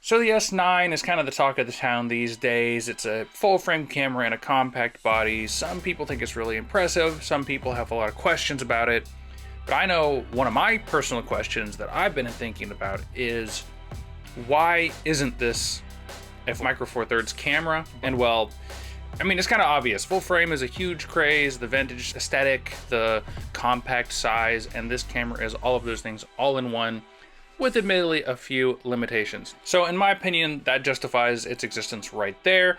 So the S9 is kind of the talk of the town these days. It's a full frame camera and a compact body. Some people think it's really impressive. Some people have a lot of questions about it. But I know one of my personal questions that I've been thinking about is, why isn't this a Micro Four Thirds camera? And well, I mean, it's kind of obvious. Full frame is a huge craze, the vintage aesthetic, the compact size, and this camera is all of those things all in one, with admittedly a few limitations. So in my opinion, that justifies its existence right there.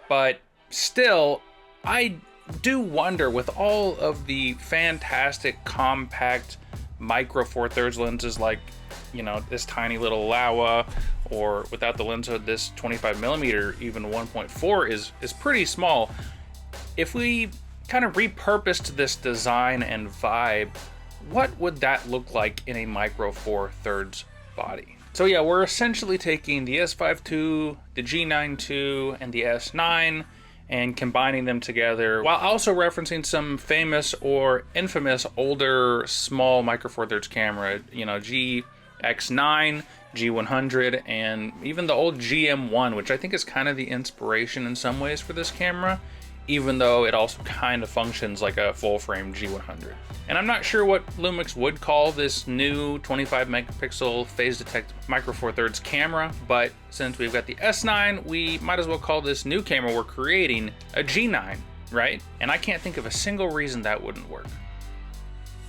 But still, I do wonder, with all of the fantastic compact Micro Four Thirds lenses, like, you know, this tiny little Laowa, or without the lens hood, this 25mm, even 1.4 is pretty small. If we kind of repurposed this design and vibe, what would that look like in a Micro Four Thirds body? So yeah, we're essentially taking the S5 II, the G9 II, and the S9 and combining them together, while also referencing some famous or infamous older small Micro Four Thirds camera, you know, GH7, G100, and even the old GM1, which I think is kind of the inspiration in some ways for this camera, even though it also kind of functions like a full frame G100. And I'm not sure what Lumix would call this new 25 megapixel phase detect Micro Four Thirds camera, but since we've got the S9, we might as well call this new camera we're creating a G9, right? And I can't think of a single reason that wouldn't work.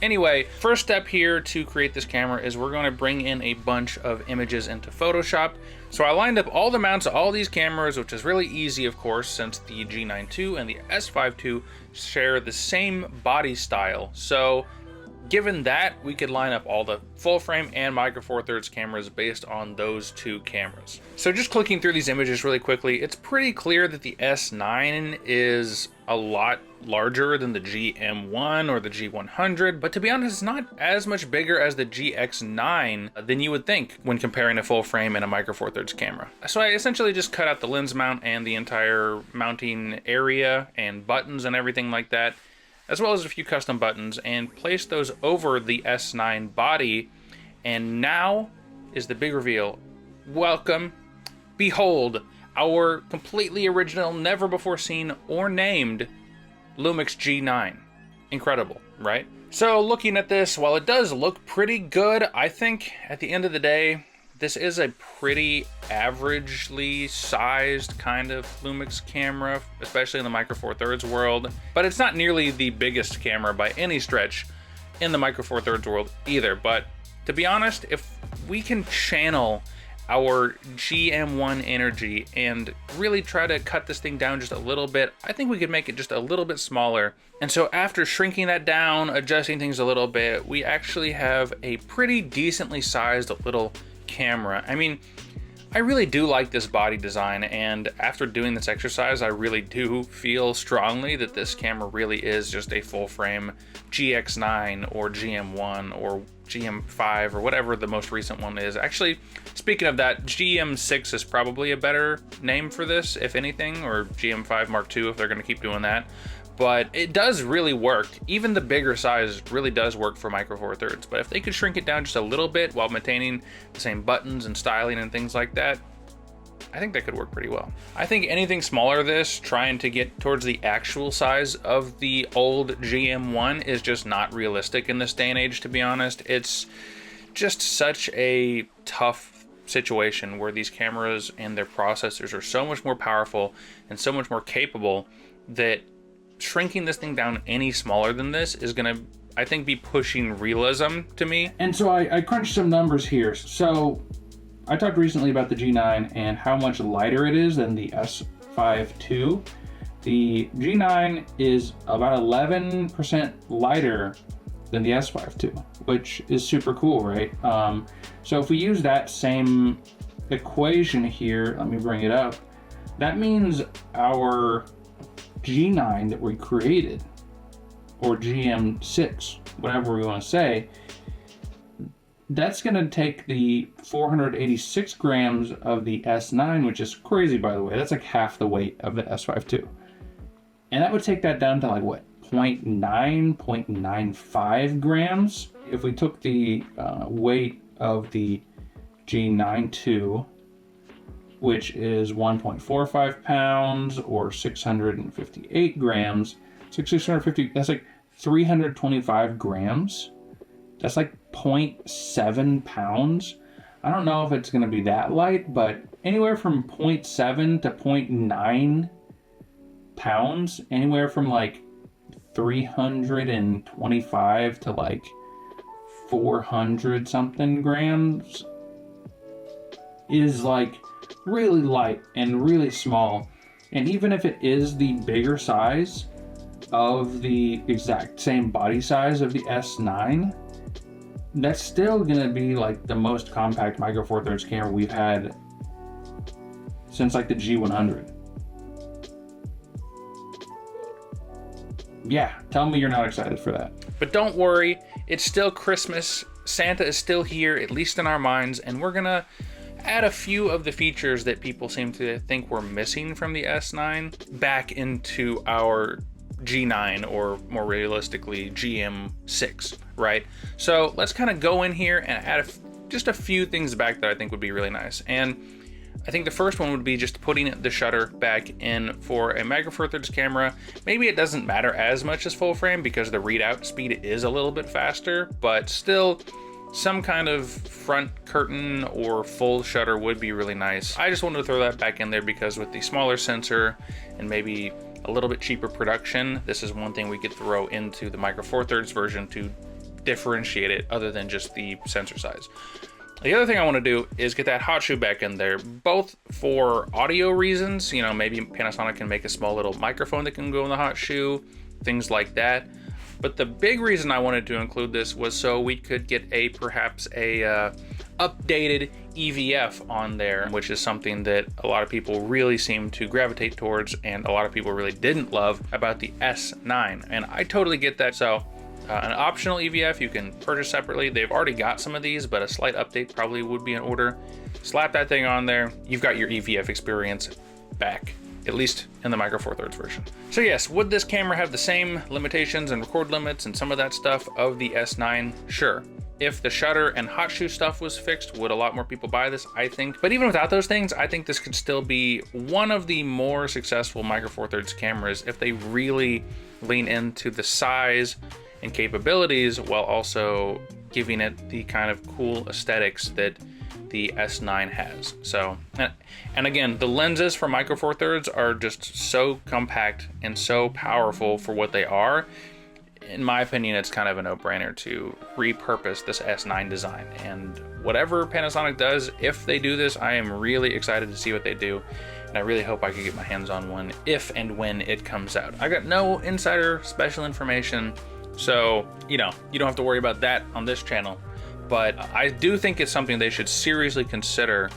Anyway, first step here to create this camera is we're going to bring in a bunch of images into Photoshop. So I lined up all the mounts of all these cameras, which is really easy, of course, since the G9 II and the S5 II share the same body style. So given that, we could line up all the full frame and Micro Four Thirds cameras based on those two cameras. So just clicking through these images really quickly, it's pretty clear that the S9 is a lot larger than the GM1 or the G100, but to be honest, it's not as much bigger as the GX9 than you would think when comparing a full frame and a Micro Four Thirds camera. So I essentially just cut out the lens mount and the entire mounting area and buttons and everything like that, as well as a few custom buttons, and placed those over the S9 body. And now is the big reveal. Welcome, behold, our completely original, never before seen or named Lumix G9. Incredible, right? So looking at this, while it does look pretty good, I think at the end of the day, this is a pretty averagely sized kind of Lumix camera, especially in the Micro Four Thirds world. But it's not nearly the biggest camera by any stretch in the Micro Four Thirds world either. But to be honest, if we can channel our GM1 energy and really try to cut this thing down just a little bit, I think we could make it just a little bit smaller. And so after shrinking that down, adjusting things a little bit, we actually have a pretty decently sized little camera. I mean, I really do like this body design, and after doing this exercise, I really do feel strongly that this camera really is just a full frame GX9 or GM1 or GM5 or whatever the most recent one is. Actually, speaking of that, GM6 is probably a better name for this, if anything, or GM5 Mark II if they're going to keep doing that. But it does really work. Even the bigger size really does work for Micro Four Thirds. But if they could shrink it down just a little bit while maintaining the same buttons and styling and things like that, I think that could work pretty well. I think anything smaller than this, trying to get towards the actual size of the old GM1, is just not realistic in this day and age, to be honest. It's just such a tough situation where these cameras and their processors are so much more powerful and so much more capable that shrinking this thing down any smaller than this is gonna, I think, be pushing realism to me. And so I crunched some numbers here. So I talked recently about the G9 and how much lighter it is than the S5 II. The G9 is about 11% lighter than the S5 II, which is super cool, right? So if we use that same equation here, let me bring it up, that means our G9 that we created, or GM6, whatever we want to say, that's going to take the 486 grams of the S9, which is crazy, by the way. That's like half the weight of the S5 II. And that would take that down to like, what, 0.95 grams? If we took the weight of the G9 II which is 1.45 pounds or 658 grams. 650, that's like 325 grams. That's like 0.7 pounds. I don't know if it's going to be that light, but anywhere from 0.7 to 0.9 pounds, anywhere from like 325 to like 400 something grams is like really light and really small. And even if it is the bigger size of the exact same body size of the S9, that's still gonna be like the most compact micro four thirds camera we've had since like the G100. Yeah, tell me you're not excited for that. But don't worry, it's still Christmas. Santa is still here, at least in our minds, and we're gonna add a few of the features that people seem to think we're missing from the S9 back into our G9, or more realistically GM6, right? So let's kind of go in here and add just a few things back that I think would be really nice. And I think the first one would be just putting the shutter back in for a micro four thirds camera. Maybe it doesn't matter as much as full frame because the readout speed is a little bit faster, but still some kind of front curtain or full shutter would be really nice. I just wanted to throw that back in there because with the smaller sensor and maybe a little bit cheaper production, this is one thing we could throw into the micro four thirds version to differentiate it other than just the sensor size. The other thing I want to do is get that hot shoe back in there, both for audio reasons. You know, maybe Panasonic can make a small little microphone that can go in the hot shoe, things like that. But the big reason I wanted to include this was so we could get perhaps a updated EVF on there, which is something that a lot of people really seem to gravitate towards and a lot of people really didn't love about the S9. And I totally get that. So an optional EVF you can purchase separately. They've already got some of these, but a slight update probably would be in order. Slap that thing on there. You've got your EVF experience back, at least in the micro four thirds version. So yes, would this camera have the same limitations and record limits and some of that stuff of the S9? Sure. If the shutter and hot shoe stuff was fixed, would a lot more people buy this? I think. But even without those things, I think this could still be one of the more successful micro four thirds cameras if they really lean into the size and capabilities while also giving it the kind of cool aesthetics that the S9 has. So, and again, the lenses for micro four thirds are just so compact and so powerful for what they are. In my opinion, it's kind of a no-brainer to repurpose this S9 design. And whatever Panasonic does, if they do this, I am really excited to see what they do. And I really hope I can get my hands on one if and when it comes out. I got no insider special information, so, you know, you don't have to worry about that on this channel. But I do think it's something they should seriously consider,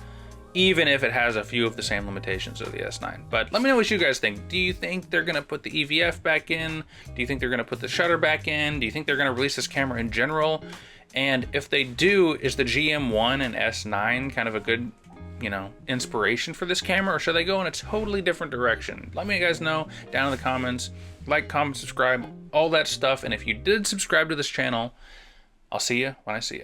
even if it has a few of the same limitations of the S9. But let me know what you guys think. Do you think they're gonna put the EVF back in? Do you think they're gonna put the shutter back in? Do you think they're gonna release this camera in general? And if they do, is the GM1 and S9 kind of a good, you know, inspiration for this camera, or should they go in a totally different direction? Let me guys know down in the comments. Like, comment, subscribe, all that stuff. And if you did subscribe to this channel, I'll see you when I see you.